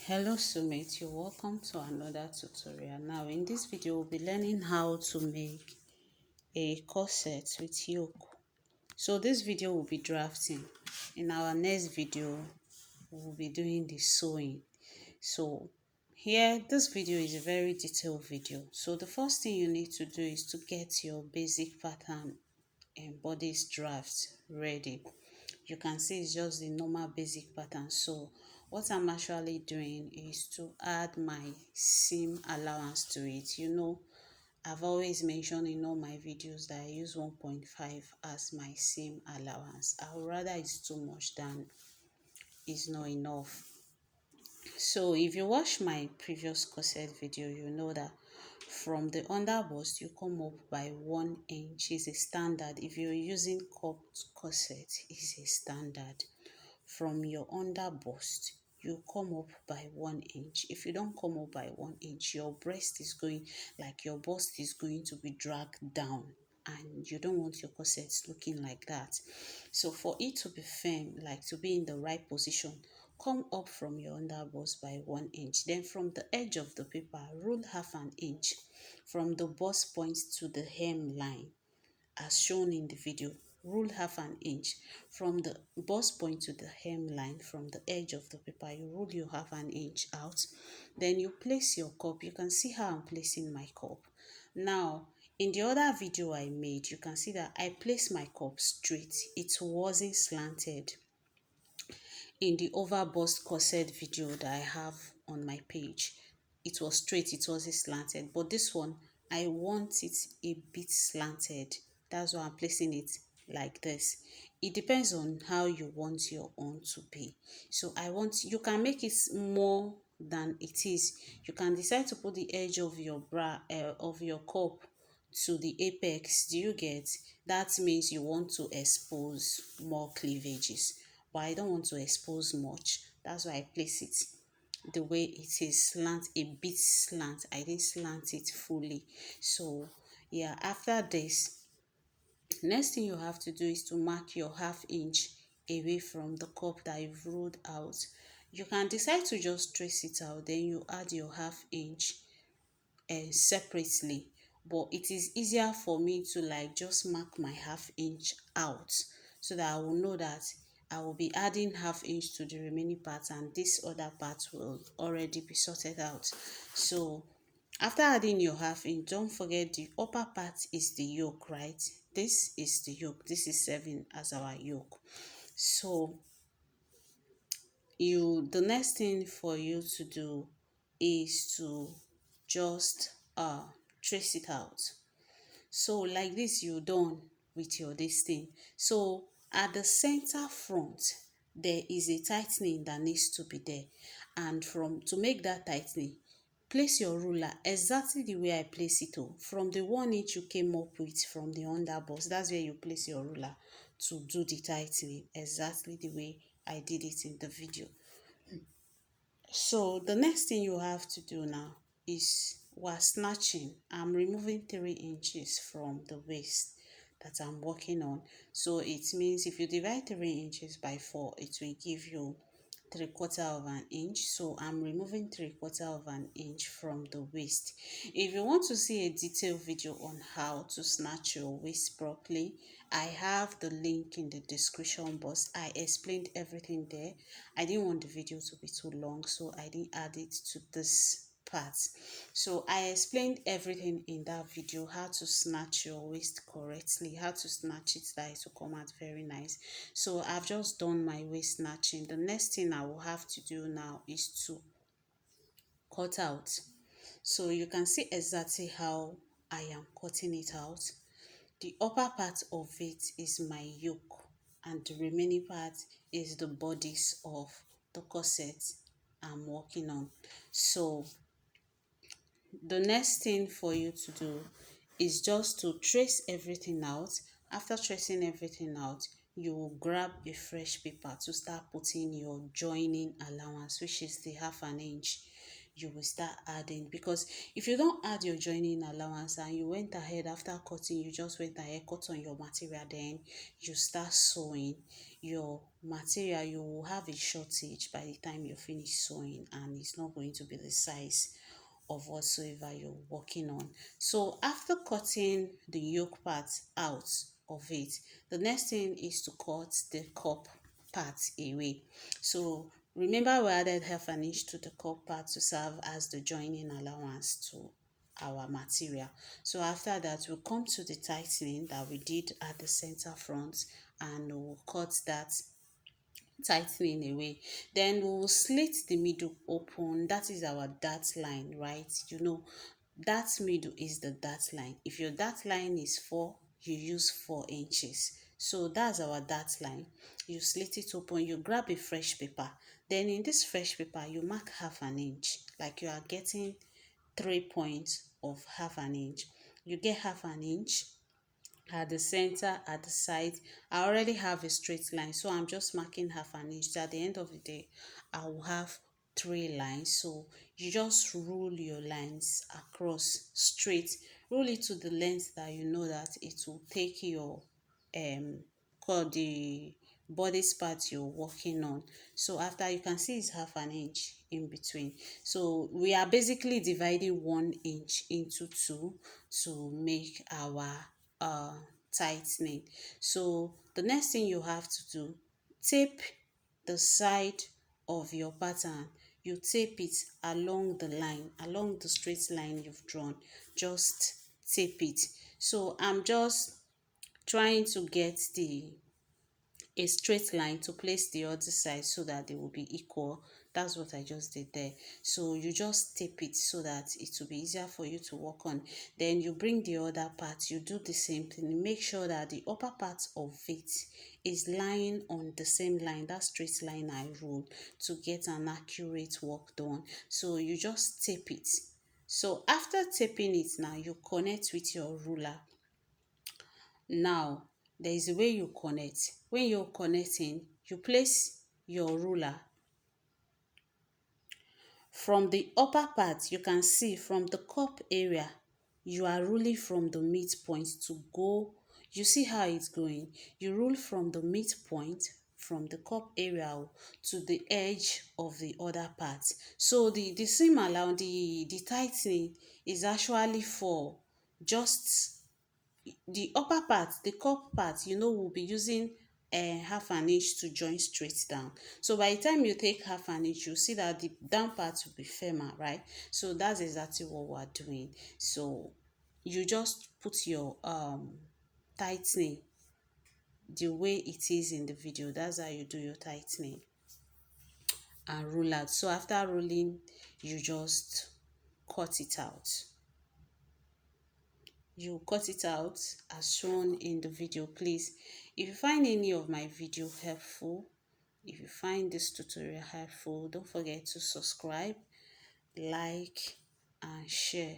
Hello Sumit, you're welcome to another tutorial. Now in this video we'll be learning how to make a corset with yoke. So this video will be drafting. In our next video we'll be doing the sewing. So here this video is a very detailed video. So the first thing you need to do is to get your basic pattern and bodice draft ready. You can see it's just the normal basic pattern. So what I'm actually doing is to add my seam allowance to it. I've always mentioned in all my videos that I use 1.5 as my seam allowance. I would rather it's too much than it's not enough. So if you watch my previous corset video, you know that from the underbust you come up by 1 inch is a standard. If you're using cupped corset, is a standard. From your underbust you come up by 1 inch. If you don't come up by 1 inch, your breast is going, like your bust is going to be dragged down, and you don't want your corsets looking like that. So for it to be firm, like to be in the right position, come up from your underbust by 1 inch. Then from the edge of the paper, rule half an inch from the bust point to the hem line as shown in the video. Rule half an inch from the bust point to the hem line. From the edge of the paper, you rule your half an inch out. Then you place your cup. You can see how I'm placing my cup. Now in the other video I made, you can see that I placed my cup straight. It wasn't slanted. In the overbust corset video that I have on my page, it was straight, it wasn't slanted. But this one, I want it a bit slanted. That's why I'm placing it like this. It depends on how you want your own to be. So you can make it more than it is. You can decide to put the edge of your of your cup to the apex. Do you get? That means you want to expose more cleavages, but I don't want to expose much. That's why I place it the way it is, slant, a bit slant. I didn't slant it fully. So yeah, after this, next thing you have to do is to mark your half inch away from the cup that you've ruled out. You can decide to just trace it out, then you add your half inch separately, but it is easier for me to like just mark my half inch out, so that I will know that I will be adding half inch to the remaining part, and this other part will already be sorted out. So after adding your half inch, don't forget the upper part is the yoke, right? This is the yoke. This is serving as our yoke. So the next thing for you to do is to just trace it out. So like this, you're done with your this thing. So at the center front, there is a tightening that needs to be there, and to make that tightening, place your ruler exactly the way I place it. From the 1 inch you came up with from the underbust, that's where you place your ruler to do the tightening, exactly the way I did it in the video. So the next thing you have to do now is we're snatching. I'm removing 3 inches from the waist that I'm working on. So it means if you divide 3 inches by 4, it will give you 3/4 of an inch. So I'm removing 3/4 of an inch from the waist. If you want to see a detailed video on how to snatch your waist properly, I have the link in the description box. I explained everything there. I didn't want the video to be too long, so I didn't add it to this part. So I explained everything in that video, how to snatch your waist correctly, how to snatch it that it will come out very nice. So I've just done my waist snatching. The next thing I will have to do now is to cut out. So you can see exactly how I am cutting it out. The upper part of it is my yoke, and the remaining part is the bodies of the corset I'm working on. So the next thing for you to do is just to trace everything out. After tracing everything out, you will grab a fresh paper to start putting your joining allowance, which is the half an inch. you will start adding. Because if you don't add your joining allowance and you went ahead after cutting, you just went ahead cut on your material, then you start sewing your material, you will have a shortage by the time you finish sewing, and it's not going to be the size of whatsoever you're working on. So after cutting the yoke part out of it, the next thing is to cut the cup part away. So remember, we added half an inch to the cup part to serve as the joining allowance to our material. So after that, we'll come to the tightening that we did at the center front, and we'll cut that tightening away. Then we'll slit the middle open. That is our dart line, right? That middle is the dart line. If your dart line is 4, you use 4 inches. So that's our dart line. You slit it open, you grab a fresh paper. Then in this fresh paper, you mark half an inch, like you are getting 3 points of half an inch. You get half an inch at the center, at the side. I already have a straight line, so I'm just marking half an inch. At the end of the day, I will have 3 lines. So you just rule your lines across straight. Rule it to the length that you know that it will take your called the body part you're working on. So after, you can see it's half an inch in between. So we are basically dividing 1 inch into 2 to make our uh tightening. So the next thing you have to do, tape the side of your pattern. You tape it along the line, along the straight line you've drawn. Just tape it. So I'm just trying to get a straight line to place the other side so that they will be equal. That's what I just did there. So you just tape it so that it will be easier for you to work on. Then you bring the other part, you do the same thing. Make sure that the upper part of it is lying on the same line, that straight line I ruled, to get an accurate work done. So you just tape it. So after taping it, now you connect with your ruler. Now, there is a way you connect. When you're connecting, you place your ruler from the upper part. You can see from the cup area, you are ruling from the midpoint to go. You see how it's going. You rule from the midpoint, from the cup area to the edge of the other part. So the seam along the tightening is actually for just the upper part, the cup part, we'll be using half an inch to join straight down. So by the time you take half an inch, you see that the down part will be firmer, right? So that's exactly what we're doing. So you just put your tightening the way it is in the video. That's how you do your tightening, and roll out. So after rolling, you just cut it out. You cut it out as shown in the video. Please, if you find any of my video helpful, if you find this tutorial helpful, don't forget to subscribe, like, and share.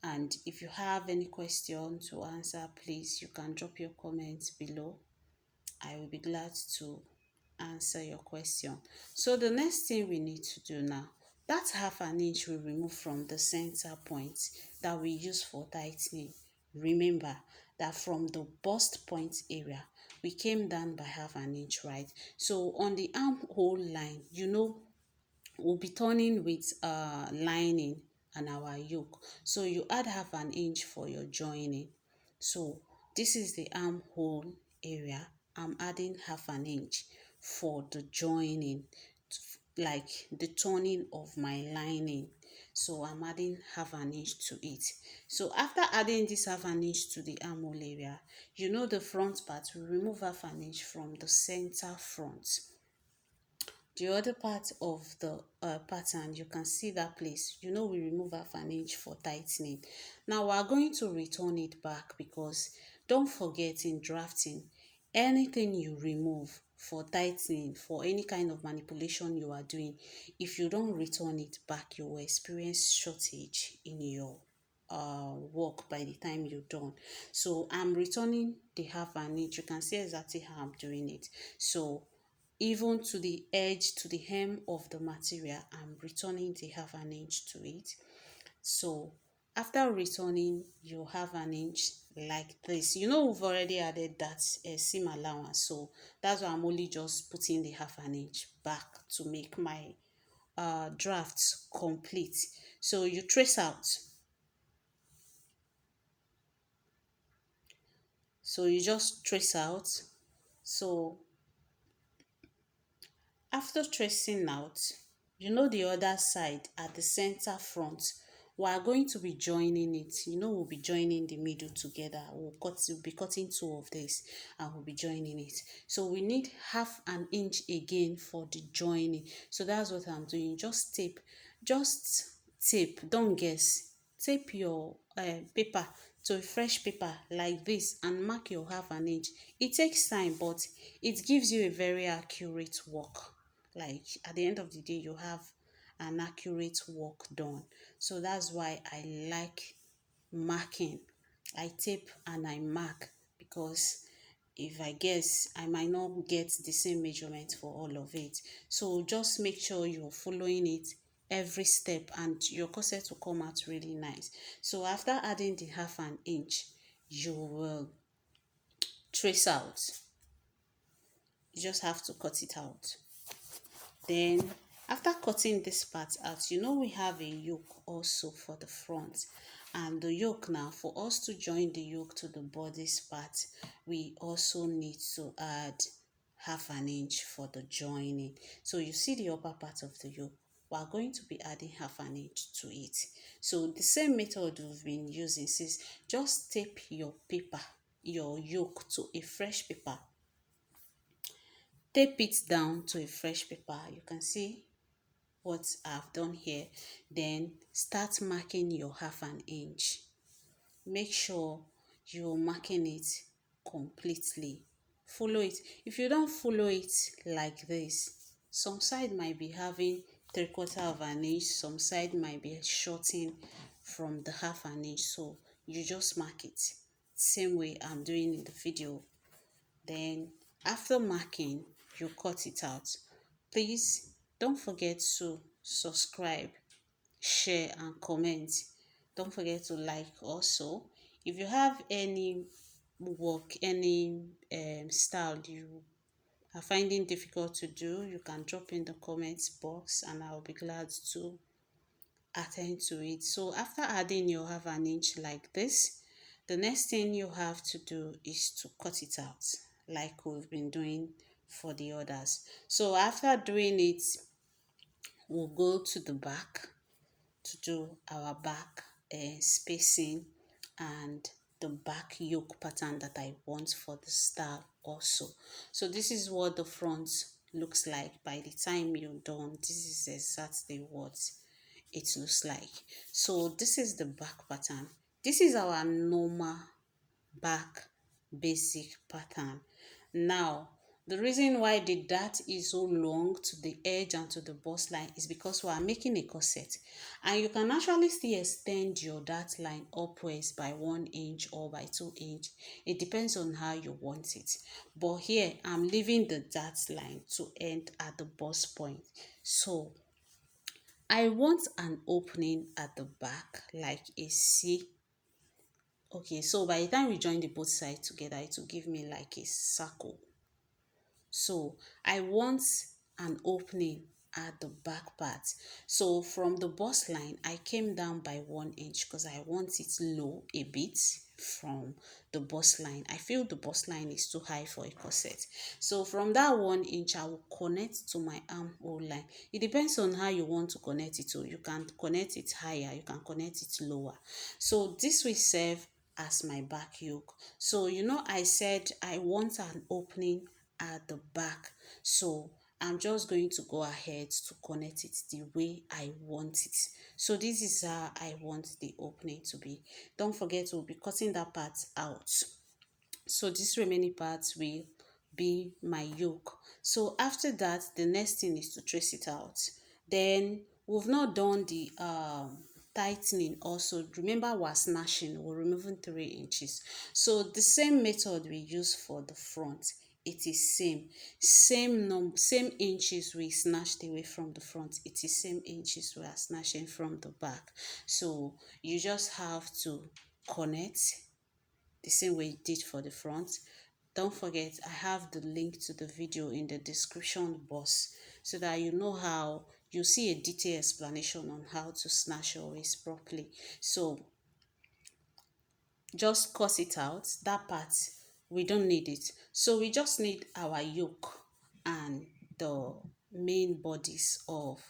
And if you have any question to answer, please, you can drop your comments below. I will be glad to answer your question. So the next thing we need to do now, that half an inch we remove from the center point that we use for tightening. Remember that from the bust point area, we came down by half an inch, right? So on the armhole line, we'll be turning with lining and our yoke. So you add half an inch for your joining. So this is the armhole area. I'm adding half an inch for the joining, like the turning of my lining. So I'm adding half an inch to it. So after adding this half an inch to the armhole area, the front part, we remove half an inch from the center front. The other part of the pattern, you can see that place, we remove half an inch for tightening. Now we are going to return it back, because don't forget, in drafting, anything you remove for tightening, for any kind of manipulation you are doing, if you don't return it back, you will experience shortage in your work by the time you're done. So I'm returning the half an inch. You can see exactly how I'm doing it. So even to the edge, to the hem of the material. I'm returning the half an inch to it. So after returning your half an inch like this, we've already added that seam allowance, so that's why I'm only just putting the half an inch back to make my drafts complete. So you trace out. So you just trace out. So after tracing out, the other side at the center front, we are going to be joining it. We'll be joining the middle together. We'll be cutting two of this and we'll be joining it. So we need half an inch again for the joining. So that's what I'm doing. Just tape, don't guess. Tape your paper to a fresh paper like this and mark your half an inch. It takes time, but it gives you a very accurate work. Like at the end of the day, you have an accurate work done. So that's why I like marking. I tape and I mark, because if I guess, I might not get the same measurement for all of it. So just make sure you're following it every step and your corset will come out really nice. So after adding the half an inch, you will trace out. You just have to cut it out. Then after cutting this part out, we have a yoke also for the front. And the yoke, now for us to join the yoke to the bodice part, we also need to add half an inch for the joining. So you see the upper part of the yoke, we are going to be adding half an inch to it. So the same method we've been using, says just tape your paper, your yoke to a fresh paper. Tape it down to a fresh paper. You can see what I've done here. Then start marking your half an inch. Make sure you're marking it completely. Follow it. If you don't follow it like this, some side might be having 3/4 of an inch, some side might be shorting from the half an inch. So you just mark it same way I'm doing in the video. Then after marking, you cut it out. Please don't forget to subscribe, share and comment. Don't forget to like also. If you have any work, any style you are finding difficult to do, you can drop in the comments box and I'll be glad to attend to it. So after adding your half an inch like this, the next thing you have to do is to cut it out like we've been doing for the others. So after doing it, we'll go to the back to do our back spacing and the back yoke pattern that I want for the style also. So this is what the front looks like. By the time you're done, this is exactly what it looks like. So this is the back pattern. This is our normal back basic pattern. Now the reason why the dart is so long to the edge and to the bust line is because we are making a corset, and you can actually still extend your dart line upwards by 1 inch or by 2 inch. It depends on how you want it, but here I'm leaving the dart line to end at the bust point. So I want an opening at the back like a C. Okay, so by the time we join the both sides together, it will give me like a circle. So I want an opening at the back part. So from the bust line, I came down by 1 inch because I want it low a bit from the bust line. I feel the bust line is too high for a corset. So from that 1 inch, I will connect to my armhole line. It depends on how you want to connect it to. You can connect it higher, you can connect it lower. So this will serve as my back yoke. So I said I want an opening at the back, so I'm just going to go ahead to connect it the way I want it. So this is how I want the opening to be. Don't forget, we'll be cutting that part out. So this remaining part will be my yoke. So after that, the next thing is to trace it out. Then we've not done the tightening also. Remember, we're snatching, we're removing 3 inches. So the same method we use for the front it is same inches we snatched away from the front, it is same inches we are snatching from the back. So you just have to connect the same way you did for the front. Don't forget, I have the link to the video in the description box so that you know how you see a detailed explanation on how to snatch your waist properly. So just cut it out, that part we don't need it. So we just need our yoke and the main bodies of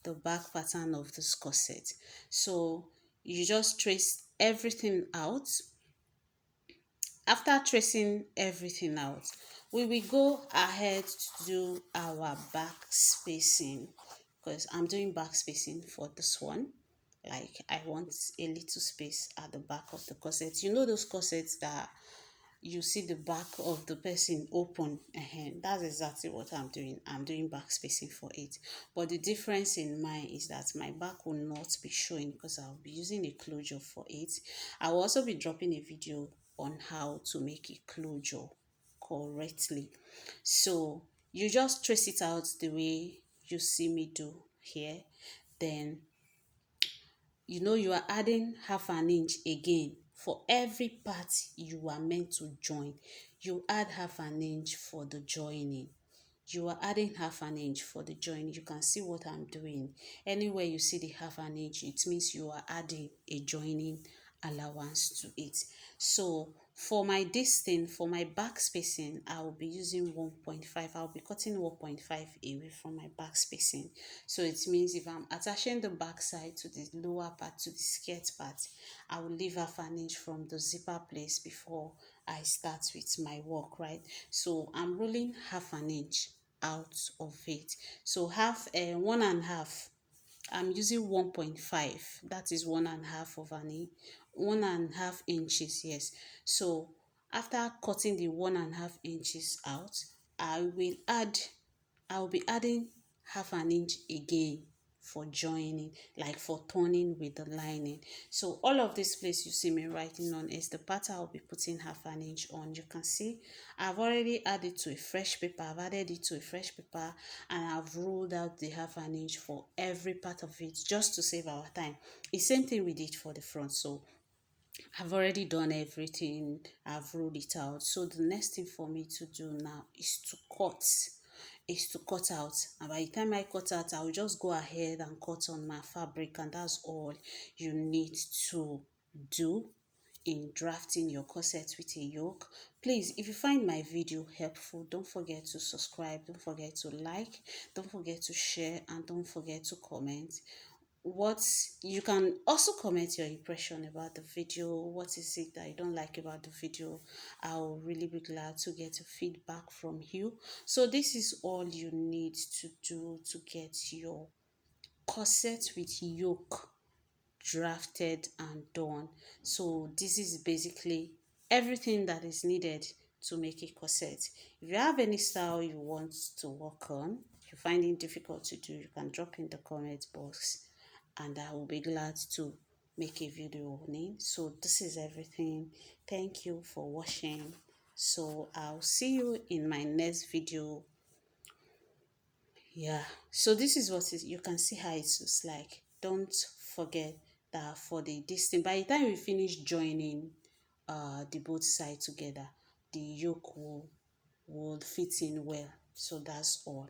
the back pattern of this corset. So you just trace everything out. After tracing everything out, we will go ahead to do our back spacing, because I'm doing back spacing for this one. Like, I want a little space at the back of the corset. You know those corsets that you see the back of the person open, and that's exactly what I'm doing. I'm doing back spacing for it, but the difference in mine is that my back will not be showing because I'll be using a closure for it. I will also be dropping a video on how to make a closure correctly. So you just trace it out the way you see me do here. Then you are adding half an inch again for every part you are meant to join. You add half an inch for the joining. You are adding half an inch for the joining. You can see what I'm doing. Anywhere you see the half an inch, it means you are adding a joining allowance to it. So for my distance, for my back spacing, I will be using 1.5. I'll be cutting 1.5 away from my back spacing. So it means if I'm attaching the back side to the lower part, to the skirt part, I will leave half an inch from the zipper place before I start with my work, right? So I'm rolling half an inch out of it. So one and a half, I'm using 1.5. That is one and a half of an inch, 1.5 inches, yes. So after cutting the 1.5 inches out, I'll be adding half an inch again for joining, like for turning with the lining. So all of this place you see me writing on is the part I'll be putting half an inch on. You can see I've already added to a fresh paper. I've added it to a fresh paper, and I've ruled out the half an inch for every part of it just to save our time. The same thing we did for the front. So I've already done everything. I've ruled it out. So the next thing for me to do now is to cut out. And by the time I cut out, I'll just go ahead and cut on my fabric, and that's all you need to do in drafting your corset with a yoke. Please, if you find my video helpful, don't forget to subscribe, don't forget to like, don't forget to share, and don't forget to comment. You can also comment your impression about the video. What is it that you don't like about the video? I'll really be glad to get a feedback from you. So this is all you need to do to get your corset with yoke drafted and done. So this is basically everything that is needed to make a corset. If you have any style you want to work on, if you find it difficult to do, you can drop in the comment box and I will be glad to make a video on it. So this is everything. Thank you for watching. So I'll see you in my next video. Yeah, so this is what you can see how it looks like. Don't forget that for the distance, by the time we finish joining the both sides together, the yoke will fit in well. So that's all.